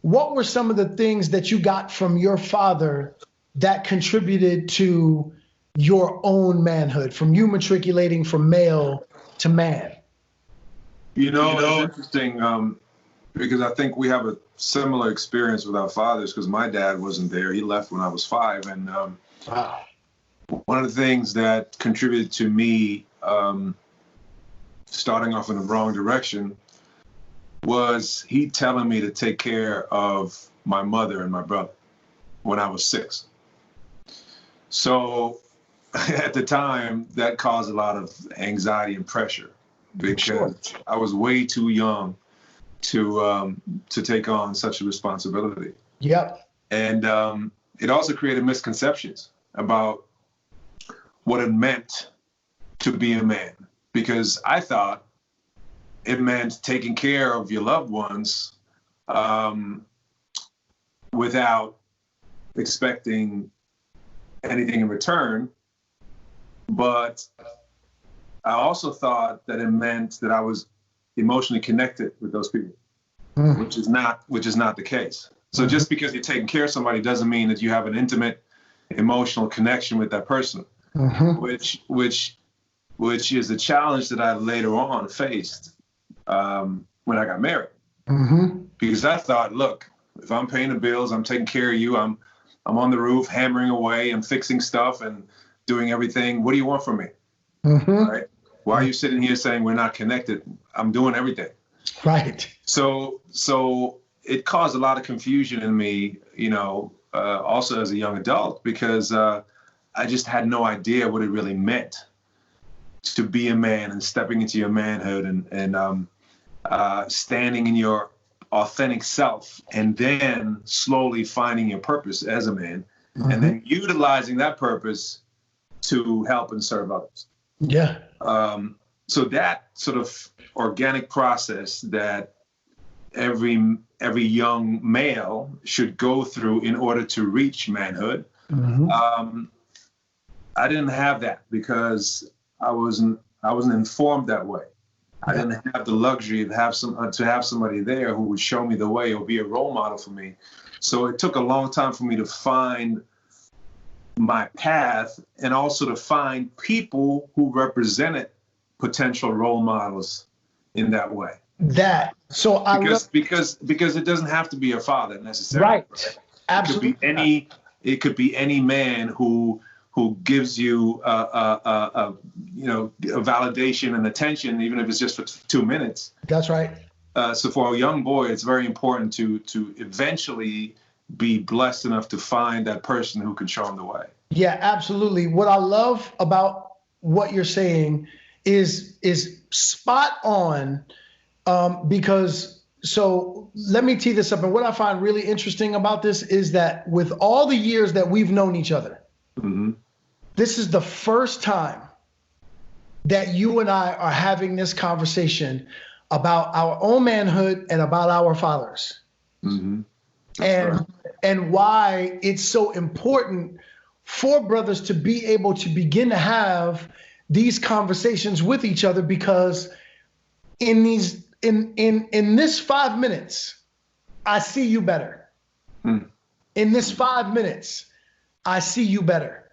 what were some of the things that you got from your father that contributed to your own manhood, from you matriculating from male to man? It's interesting because I think we have a similar experience with our fathers, because my dad wasn't there. He left when I was 5. And Wow. one of the things that contributed to me starting off in the wrong direction was he telling me to take care of my mother and my brother when I was 6. So at the time, that caused a lot of anxiety and pressure because I was way too young to take on such a responsibility. Yep. And it also created misconceptions about what it meant to be a man, because I thought it meant taking care of your loved ones without expecting anything in return. But I also thought that it meant that I was emotionally connected with those people, which is not the case. So just because you're taking care of somebody doesn't mean that you have an intimate emotional connection with that person, which is a challenge that I later on faced when I got married. Because I thought, look, if I'm paying the bills, I'm taking care of you, I'm on the roof hammering away and fixing stuff and doing everything. What do you want from me? Right? Why are you sitting here saying we're not connected? I'm doing everything. Right. So it caused a lot of confusion in me, also as a young adult, because I just had no idea what it really meant to be a man and stepping into your manhood and standing in your authentic self, and then slowly finding your purpose as a man, and then utilizing that purpose to help and serve others. Yeah. So that sort of organic process that every young male should go through in order to reach manhood, I didn't have that because I wasn't informed that way. I didn't have the luxury to have somebody there who would show me the way or be a role model for me. So it took a long time for me to find my path, and also to find people who represented potential role models in that way. Because it doesn't have to be a father necessarily. Right. Absolutely. It could be any man who gives you a validation and attention, even if it's just for 2 minutes. That's right. So for a young boy, it's very important to eventually be blessed enough to find that person who can show him the way. Yeah, absolutely. What I love about what you're saying is spot on, because so let me tee this up. And what I find really interesting about this is that with all the years that we've known each other, this is the first time that you and I are having this conversation about our own manhood and about our fathers. And why it's so important for brothers to be able to begin to have these conversations with each other, because in this 5 minutes, I see you better. In this 5 minutes, I see you better.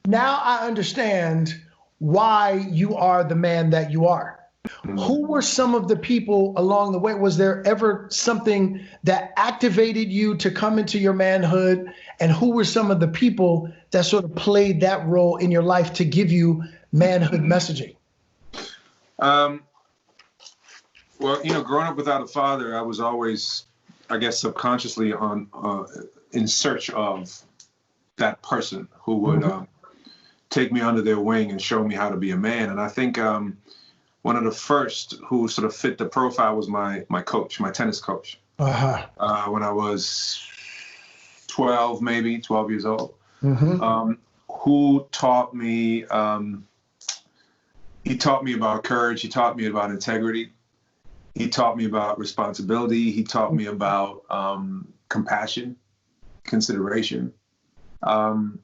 Now I understand why you are the man that you are. Who were some of the people along the way? Was there ever something that activated you to come into your manhood? And who were some of the people that sort of played that role in your life to give you manhood messaging? Well, growing up without a father, I was always, I guess, subconsciously in search of that person who would take me under their wing and show me how to be a man. And I think one of the first who sort of fit the profile was my coach, my tennis coach. When I was 12 years old, who taught me, he taught me about courage. He taught me about integrity. He taught me about responsibility. He taught me about compassion, consideration. And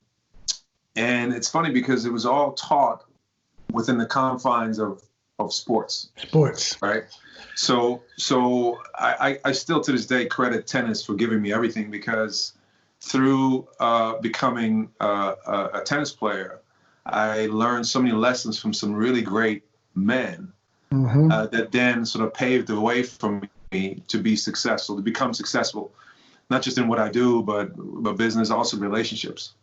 it's funny because it was all taught within the confines of of sports. Sports. Right. So I still to this day credit tennis for giving me everything, because through becoming a tennis player, I learned so many lessons from some really great men that then sort of paved the way for me to be successful, to become successful, not just in what I do, but business, also relationships.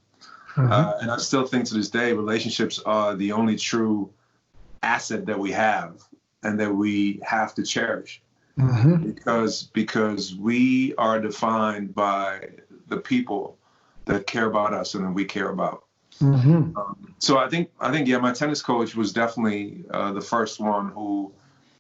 And I still think to this day, relationships are the only true asset that we have and that we have to cherish, because we are defined by the people that care about us and that we care about. So I think, yeah, my tennis coach was definitely the first one who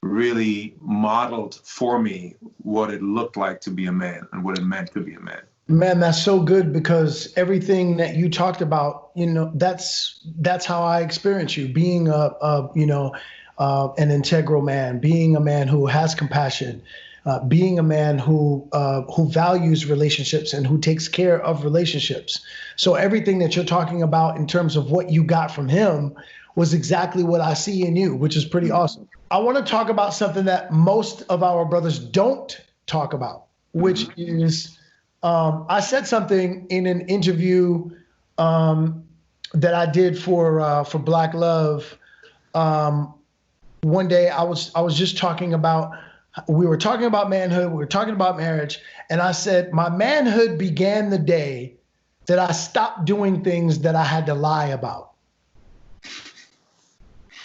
really modeled for me what it looked like to be a man and what it meant to be a man. Man, that's so good, because everything that you talked about, that's how I experience you, being an integral man, being a man who has compassion, being a man who values relationships and who takes care of relationships. So everything that you're talking about in terms of what you got from him was exactly what I see in you, which is pretty awesome. I want to talk about something that most of our brothers don't talk about, which is, I said something in an interview that I did for Black Love. One day I was just talking about, we were talking about manhood, we were talking about marriage, and I said my manhood began the day that I stopped doing things that I had to lie about.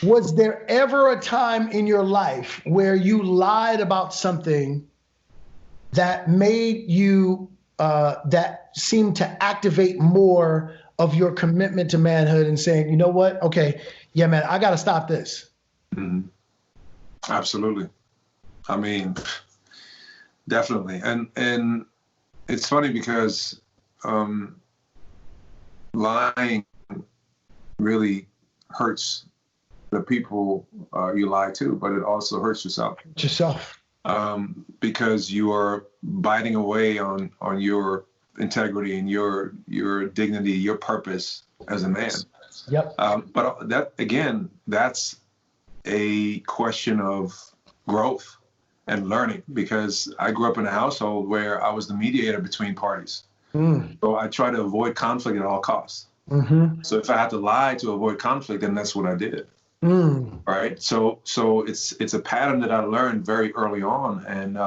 Was there ever a time in your life where you lied about something that made you, that seemed to activate more of your commitment to manhood and saying, you know what? Okay, yeah, man, I got to stop this. Absolutely. I mean, definitely. And it's funny because lying really hurts the people you lie to, but it also hurts yourself. Because you are biting away on your integrity and your dignity, your purpose as a man. Yep. But that, again, that's a question of growth and learning, because I grew up in a household where I was the mediator between parties. So I try to avoid conflict at all costs. So if I had to lie to avoid conflict, then that's what I did. Right. So it's a pattern that I learned very early on. And,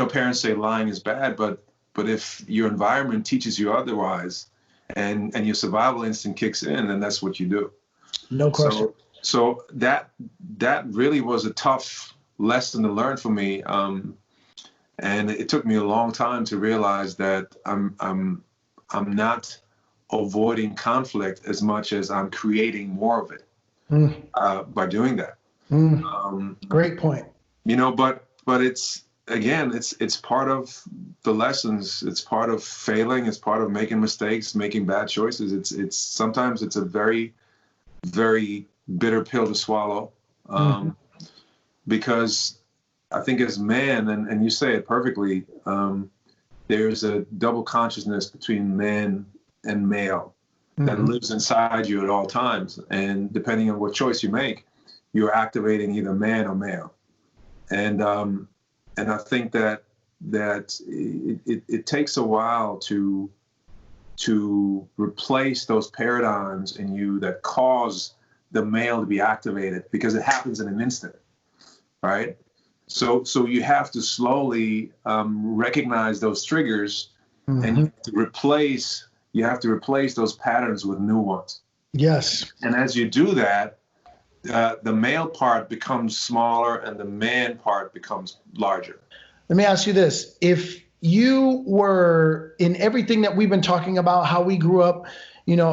parents say lying is bad, but if your environment teaches you otherwise and your survival instinct kicks in, then that's what you do. No question. So that really was a tough lesson to learn for me. And it took me a long time to realize that I'm not avoiding conflict as much as I'm creating more of it by doing that. Great point. But it's, again, it's part of the lessons. It's part of failing. It's part of making mistakes, making bad choices. It's sometimes it's a very, very bitter pill to swallow, because I think as man, and you say it perfectly, there's a double consciousness between man and male that lives inside you at all times. And depending on what choice you make, you're activating either man or male. And I think that it takes a while to replace those paradigms in you that cause the male to be activated, because it happens in an instant, right? So you have to slowly recognize those triggers, and you have to replace those patterns with new ones. Yes. And as you do that, the male part becomes smaller and the man part becomes larger. Let me ask you this. If you were, in everything that we've been talking about, how we grew up,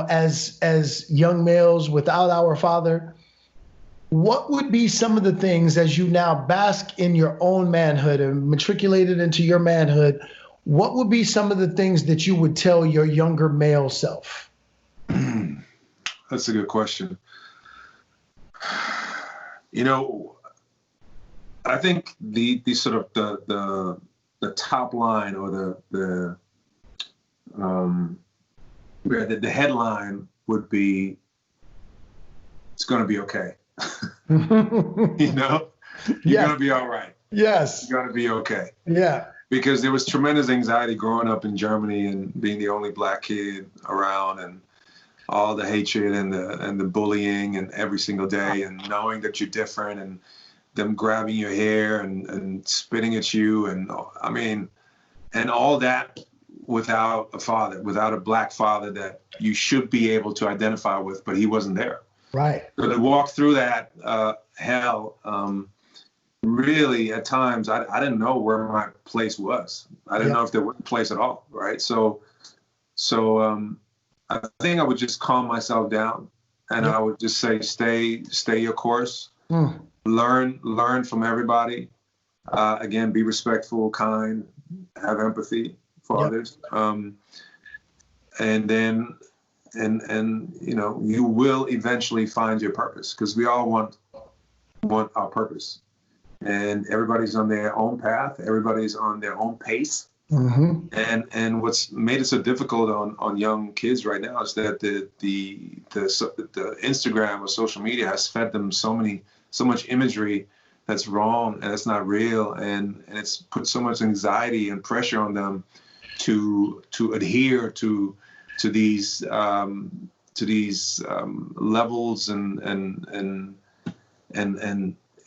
as young males without our father, what would be some of the things, as you now bask in your own manhood and matriculated into your manhood, what would be some of the things that you would tell your younger male self? That's a good question. I think the sort of the top line, or the headline would be, it's going to be okay. You know, you're going to be all right. Yes. You're going to be okay. Yeah. Because there was tremendous anxiety growing up in Germany and being the only black kid around, and all the hatred and the bullying and every single day, and knowing that you're different, and them grabbing your hair and spitting at you. And I mean, and all that without a father, without a black father that you should be able to identify with, but he wasn't there. Right. So to walk through that hell, really at times I didn't know where my place was. I didn't know if there was a place at all. Right. So I think I would just calm myself down, and I would just say, stay your course, learn from everybody. Again, be respectful, kind, have empathy for others. And then, you know, you will eventually find your purpose, because we all want our purpose, and everybody's on their own path. Everybody's on their own pace. Mm-hmm. And what's made it so difficult on young kids right now is that the Instagram or social media has fed them so much imagery that's wrong and it's not real, and it's put so much anxiety and pressure on them to adhere to these levels and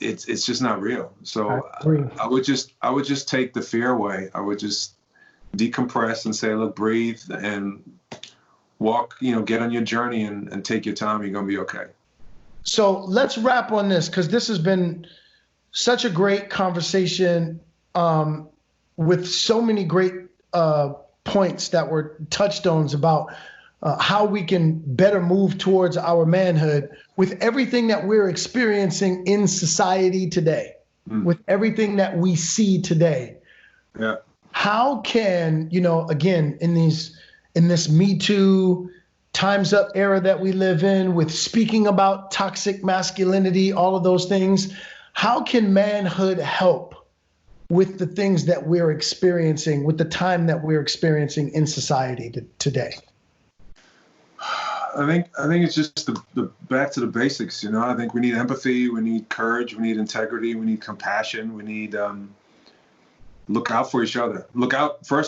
it's just not real. So I would just take the fear away. I would just decompress and say, look, breathe and walk, you know, get on your journey and take your time. You're going to be okay. So let's wrap on this, because this has been such a great conversation with so many great points that were touchstones about how we can better move towards our manhood with everything that we're experiencing in society today, with everything that we see today. Yeah. How can, you know, again, in this Me Too, Time's Up era that we live in, with speaking about toxic masculinity, all of those things, how can manhood help with the things that we're experiencing, with the time that we're experiencing in society today? I think it's just the back to the basics. You know, I think we need empathy, we need courage, we need integrity, we need compassion, we need look out for each other. Look out for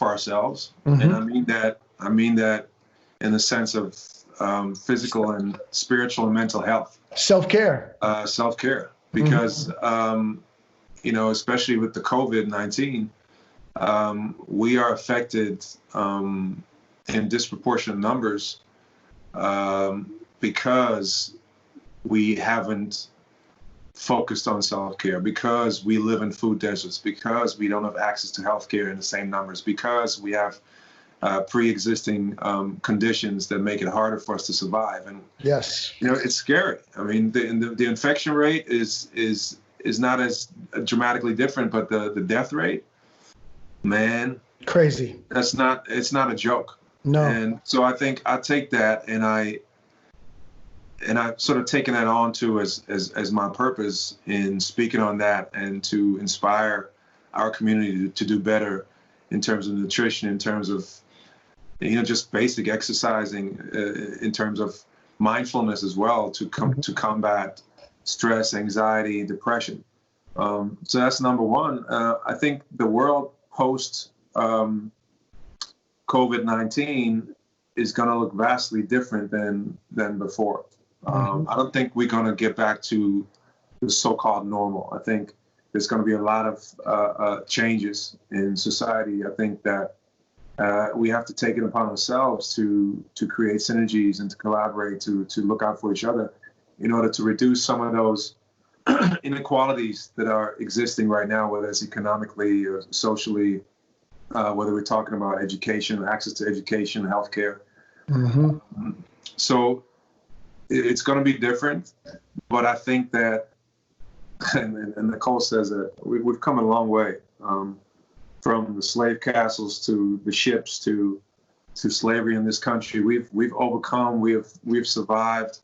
ourselves, and I mean that in the sense of physical and spiritual and mental health. Self-care, because you know, especially with the COVID-19, we are affected in disproportionate numbers because we haven't focused on self-care, because we live in food deserts, because we don't have access to healthcare in the same numbers, because we have pre-existing conditions that make it harder for us to survive. And yes, you know, it's scary. I mean, the infection rate is not as dramatically different, but the death rate, man, crazy. It's not a joke. No. And so I think I take that and I've sort of taken that on too as my purpose in speaking on that, and to inspire our community to do better in terms of nutrition, in terms of, you know, just basic exercising, in terms of mindfulness as well, to combat stress, anxiety, depression. So that's number one. I think the world post COVID-19 is going to look vastly different than before. I don't think we're going to get back to the so-called normal. I think there's going to be a lot of changes in society. I think that we have to take it upon ourselves to create synergies and to collaborate, to look out for each other in order to reduce some of those inequalities that are existing right now, whether it's economically or socially, whether we're talking about education, access to education, healthcare. So it's going to be different, but I think that, and Nicole says that we've come a long way, from the slave castles to the ships to slavery in this country. We've overcome. We've survived.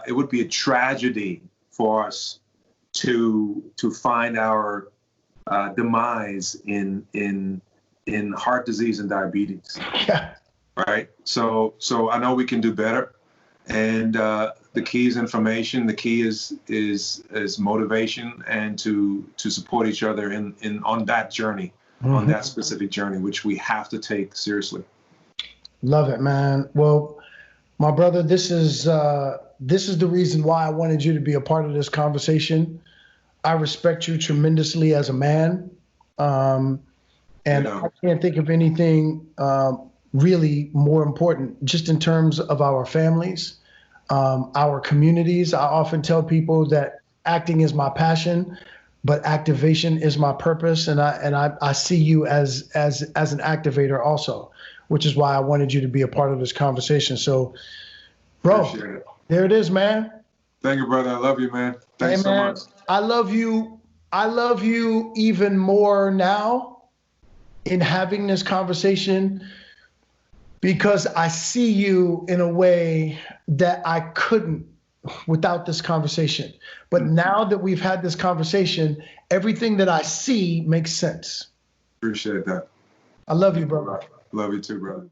It would be a tragedy for us to find our demise in heart disease and diabetes. Yeah. Right. So I know we can do better, and the key is information. The key is motivation, and to support each other in on that journey, on that specific journey, which we have to take seriously. Love it, man. Well, my brother, this is the reason why I wanted you to be a part of this conversation. I respect you tremendously as a man, and I can't think of anything really more important, just in terms of our families, our communities. I often tell people that acting is my passion, but activation is my purpose, and I see you as an activator also, which is why I wanted you to be a part of this conversation. So, bro, there it is, man. Thank you, brother. I love you, man. Thanks so much. I love you. I love you even more now in having this conversation, because I see you in a way that I couldn't without this conversation. But now that we've had this conversation, everything that I see makes sense. Appreciate that. I love you, brother. Love you too, brother.